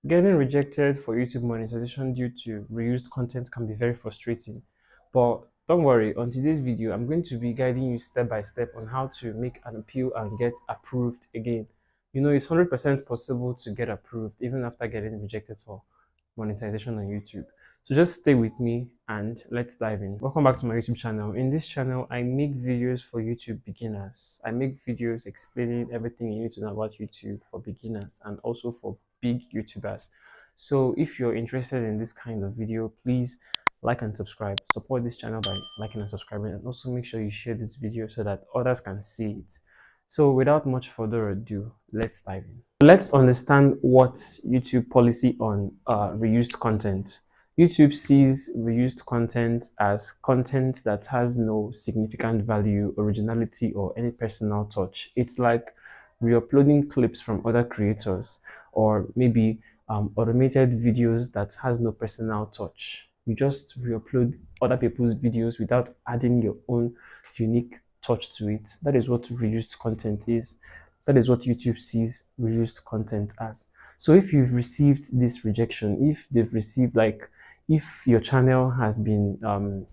Getting rejected for YouTube monetization due to reused content can be very frustrating. But don't worry, on today's video, I'm going to be guiding you step by step on how to make an appeal and get approved again. You know, it's 100% possible to get approved even after getting rejected for monetization on YouTube. So just stay with me and let's dive in. Welcome back to my YouTube channel. In this channel, I make videos for YouTube beginners. I make videos explaining everything you need to know about YouTube for beginners and also for big YouTubers. So if you're interested in this kind of video, please like and subscribe. Support this channel by liking and subscribing, and also make sure you share this video so that others can see it. So without much further ado, let's dive in. Let's understand what YouTube policy on reused content. YouTube sees reused content as content that has no significant value, originality, or any personal touch. It's like re-uploading clips from other creators, or maybe automated videos that has no personal touch. You just re-upload other people's videos without adding your own unique touch to it. That is what reused content is. That is what YouTube sees reused content as. So if you've received this rejection, if they've received, like, if your channel has been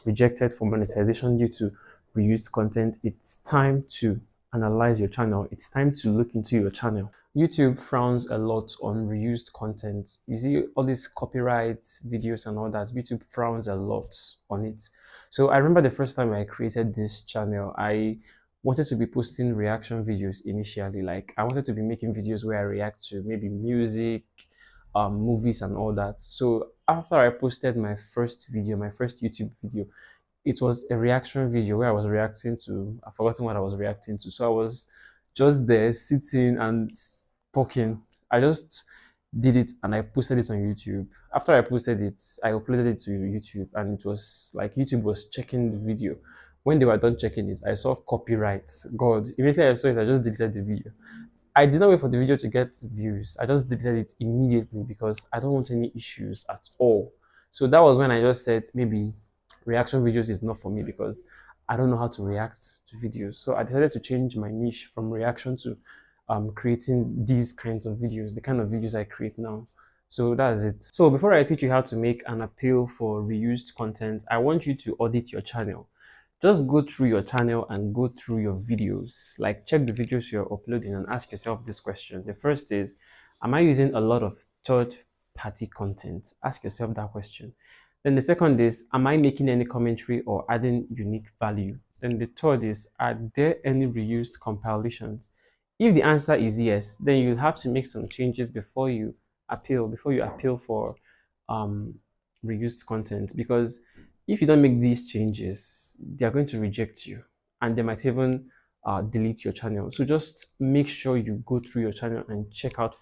rejected for monetization due to reused content, it's time to analyze your channel. It's time to look into your channel. YouTube frowns a lot on reused content. You see all these copyright videos and all that. YouTube frowns a lot on it. So I remember the first time I created this channel, I wanted to be posting reaction videos initially. Like, I wanted to be making videos where I react to maybe music, movies and all that. So after I posted my first video, my first YouTube video, it was a reaction video where I was reacting to, I've forgotten what I was reacting to. So I was just there sitting and talking. I just did it and I posted it on YouTube. After I posted it, I uploaded it to YouTube, and it was like YouTube was checking the video. When they were done checking it, I saw copyright. God, immediately I saw it, I just deleted the video. I did not wait for the video to get views. I just deleted it immediately because I don't want any issues at all. So that was when I just said maybe reaction videos is not for me because I don't know how to react to videos. So I decided to change my niche from reaction to creating these kinds of videos, the kind of videos I create now. So that's it. So before I teach you how to make an appeal for reused content, I want you to audit your channel. Just go through your channel and go through your videos. Like, check the videos you're uploading and ask yourself this question. The first is, am I using a lot of third-party content? Ask yourself that question. Then the second is, am I making any commentary or adding unique value? Then the third is, are there any reused compilations? If the answer is yes, then you have to make some changes before you appeal for reused content, because if you don't make these changes, they are going to reject you and they might even delete your channel. So just make sure you go through your channel and check out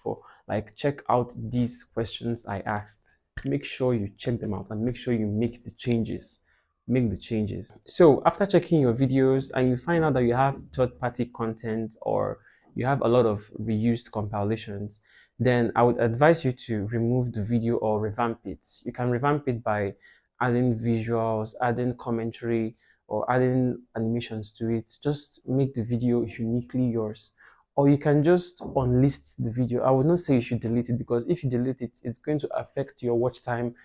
these questions I asked. Make sure you check them out and make sure you make the changes. So after checking your videos and you find out that you have third-party content or you have a lot of reused compilations, then I would advise you to remove the video or revamp it. You can revamp it by adding visuals, adding commentary, or adding animations to it. Just make the video uniquely yours. Or you can just unlist the video. I would not say you should delete it, because if you delete it, it's going to affect your watch time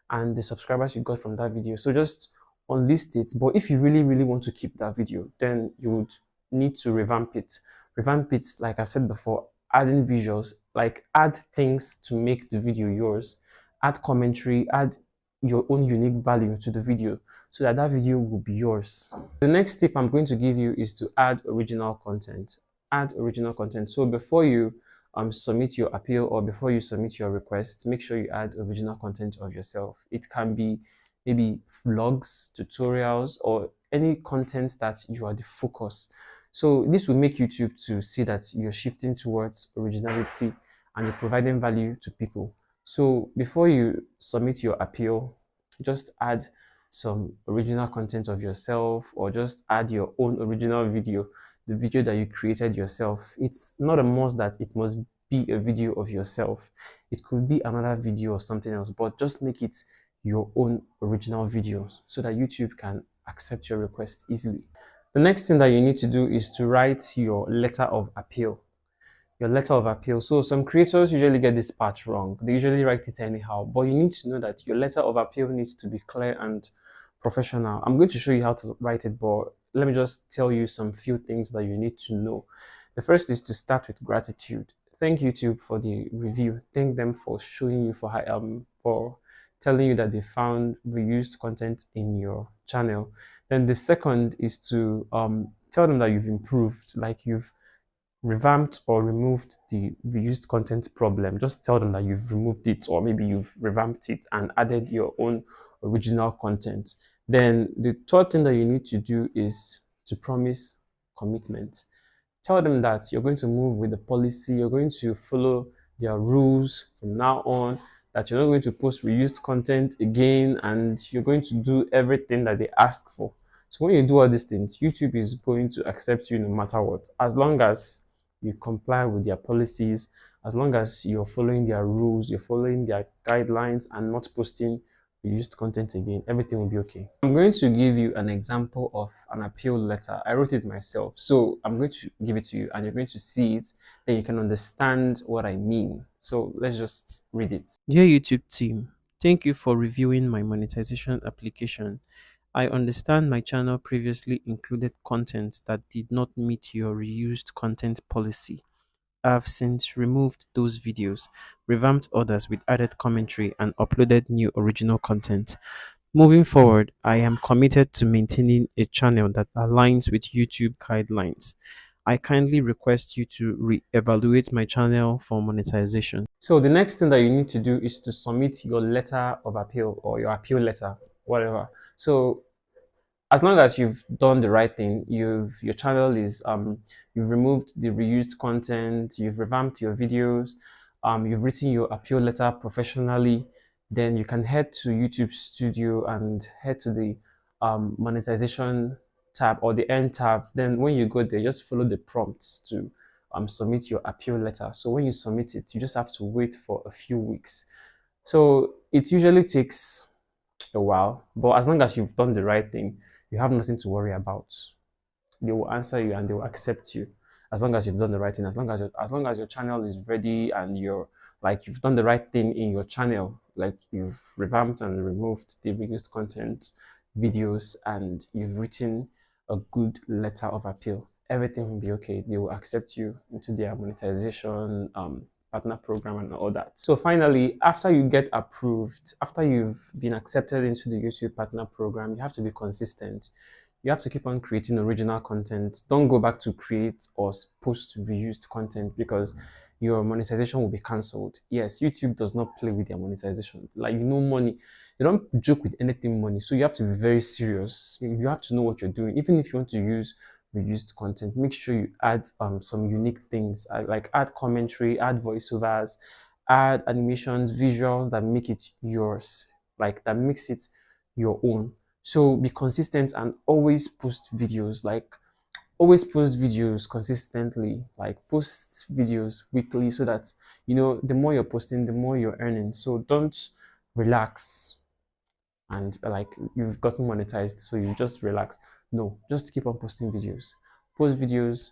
and the subscribers you got from that video. So just unlist it. But if you really, really want to keep that video, then you would need to revamp it. Revamp it, like I said before, adding visuals, like add things to make the video yours, add commentary, add your own unique value to the video so that that video will be yours. The next tip I'm going to give you is to add original content. Add original content. So before you submit your appeal or before you submit your request, make sure you add original content of yourself. It can be maybe vlogs, tutorials, or any content that you are the focus. So this will make YouTube to see that you're shifting towards originality and you're providing value to people. So before you submit your appeal, just add some original content of yourself, or just add your own original video, the video that you created yourself. It's not a must that it must be a video of yourself. It could be another video or something else, but just make it your own original video so that YouTube can accept your request easily. The next thing that you need to do is to write your letter of appeal. your letter of appeal. So some creators usually get this part wrong. They usually write it anyhow, but you need to know that your letter of appeal needs to be clear and professional. I'm going to show you how to write it, but let me just tell you some few things that you need to know. The first is to start with gratitude. Thank YouTube for the review. Thank them for showing you for telling you that they found reused content in your channel. Then the second is to tell them that you've improved, like you've revamped or removed the reused content problem. Just tell them that you've removed it, or maybe you've revamped it and added your own original content. Then the third thing that you need to do is to promise commitment. Tell them that you're going to move with the policy, you're going to follow their rules from now on, that you're not going to post reused content again, and you're going to do everything that they ask for. So when you do all these things, YouTube is going to accept you no matter what, as long as you comply with their policies, as long as you're following their rules, you're following their guidelines and not posting reused content again, everything will be okay. I'm going to give you an example of an appeal letter. I wrote it myself. So I'm going to give it to you and you're going to see it, then you can understand what I mean. So let's just read it. Dear YouTube team, thank you for reviewing my monetization application. I understand my channel previously included content that did not meet your reused content policy. I have since removed those videos, revamped others with added commentary, and uploaded new original content. Moving forward, I am committed to maintaining a channel that aligns with YouTube guidelines. I kindly request you to re-evaluate my channel for monetization. So the next thing that you need to do is to submit your letter of appeal or your appeal letter, whatever. So as long as you've done the right thing, your channel is you've removed the reused content, you've revamped your videos, you've written your appeal letter professionally, then you can head to YouTube Studio and head to the monetization tab or the end tab. Then when you go there, just follow the prompts to submit your appeal letter. So when you submit it, you just have to wait for a few weeks. So it usually takes a while, but as long as you've done the right thing, you have nothing to worry about. They will answer you and they will accept you as long as you've done the right thing. As long as your channel is ready and you've done the right thing in your channel, like you've revamped and removed the reused content, videos, and you've written a good letter of appeal, everything will be okay. They will accept you into their monetization partner program and all that. So finally, after you get approved, after you've been accepted into the YouTube partner program, you have to be consistent. You have to keep on creating original content. Don't go back to create or post reused content because your monetization will be cancelled. Yes, YouTube does not play with their monetization. Like, money, they don't joke with anything money. So you have to be very serious. You have to know what you're doing. Even if you want to use reused content, make sure you add some unique things, like add commentary, add voiceovers, add animations, visuals that make it yours, like that makes it your own. So be consistent and always post videos, like always post videos consistently, like post videos weekly, so that the more you're posting, the more you're earning. So don't relax and like you've gotten monetized, so you just relax. No, just keep on posting videos. Post videos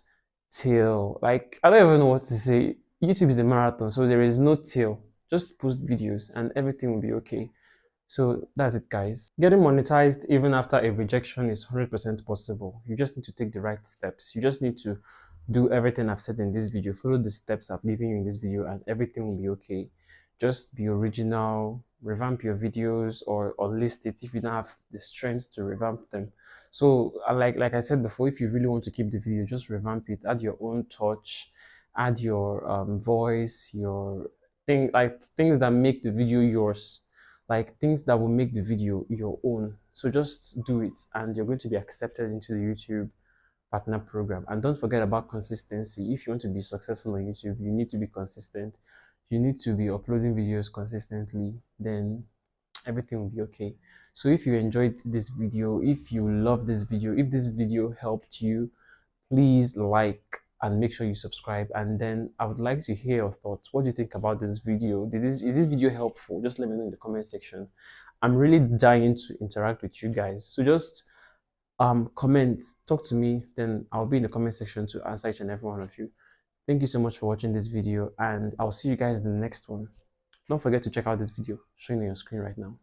till, like, I don't even know what to say. YouTube is a marathon, so there is no till. Just post videos and everything will be okay. So that's it, guys. Getting monetized even after a rejection is 100% possible. You just need to take the right steps. You just need to do everything I've said in this video. Follow the steps I've given you in this video and everything will be okay. Just be original, revamp your videos or list it if you don't have the strength to revamp them. So like I said before, if you really want to keep the video, just revamp it, add your own touch, add your voice, your things that make the video yours, like things that will make the video your own. So just do it and you're going to be accepted into the YouTube partner program. And don't forget about consistency. If you want to be successful on YouTube, you need to be consistent. You need to be uploading videos consistently, then everything will be okay. So if you enjoyed this video, if you love this video, if this video helped you, please like and make sure you subscribe. And then I would like to hear your thoughts. What do you think about this video? Is this video helpful? Just let me know in the comment section. I'm really dying to interact with you guys, so just comment, talk to me, then I'll be in the comment section to answer each and every one of you. Thank you so much for watching this video, and I'll see you guys in the next one. Don't forget to check out this video showing on your screen right now.